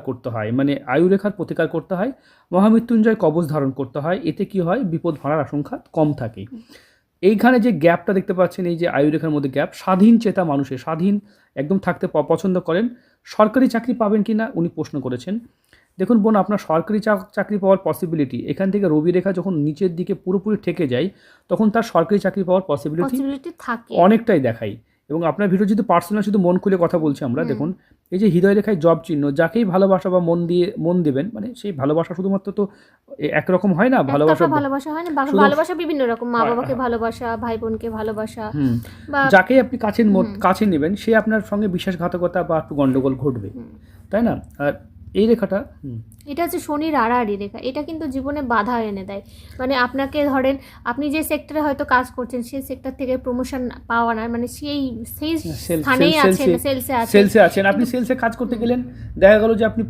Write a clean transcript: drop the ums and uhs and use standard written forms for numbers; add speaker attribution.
Speaker 1: করতে হয়, মানে আয়ুরেখার প্রতিকার করতে হয়, মহামৃত্যুঞ্জয় কবচ ধারণ করতে হয়। এতে কি হয়, বিপদ ভাড়ার আশঙ্কা কম থাকে। এইখানে যে গ্যাপটা দেখতে পাচ্ছেন, এই যে আয়ুরেখার মধ্যে গ্যাপ, স্বাধীন চেতা মানুষের, স্বাধীন একদম থাকতে পছন্দ করেন। সরকারি চাকরি পাবেন কি না উনি প্রশ্ন করেছেন। দেখুন বোন, আপনার সরকারি চাকরি পাওয়ার পসিবিলিটি, এখান থেকে রবি রেখা যখন নিচের দিকে পুরোপুরি ঠেকে যায় তখন তার সরকারি চাকরি পাওয়ার পসিবিলিটি
Speaker 2: থাকে,
Speaker 1: অনেকটাই দেখায়। এবং আপনার ভিডিও যদি পার্সোনাল শুধু মন খুলে কথা বলছি আমরা, দেখুন এই যে হৃদয় রেখায় জব চিহ্ন, যাকেই ভালোবাসা বা মন দেবেন, মানে সেই ভালোবাসা শুধুমাত্র তো একরকম হয় না,
Speaker 2: ভালোবাসা হয় না, ভালোবাসা বিভিন্ন রকম, মা বাবাকে ভালোবাসা, ভাই বোনকে ভালোবাসা,
Speaker 1: যাকেই আপনি কাছে নেবেন সে আপনার সঙ্গে বিশ্বাসঘাতকতা বা একটু গন্ডগোল ঘটবে, তাই না? আর এই রেখাটা,
Speaker 2: এটা হচ্ছে শনির আড়াআড়ি রেখা। এটা কিন্তু জীবনে বাধা এনে দেয়। মানে আপনাকে ধরেন আপনি যে সেক্টরে হয়তো কাজ করছেন সেই সেক্টর থেকে প্রমোশন পাওয়া না, মানে সেই স্থানেই আছেন, সেলসে
Speaker 1: আছেন, আপনি সেলসে কাজ করতে গেলেন, দেখা গেল যে আপনি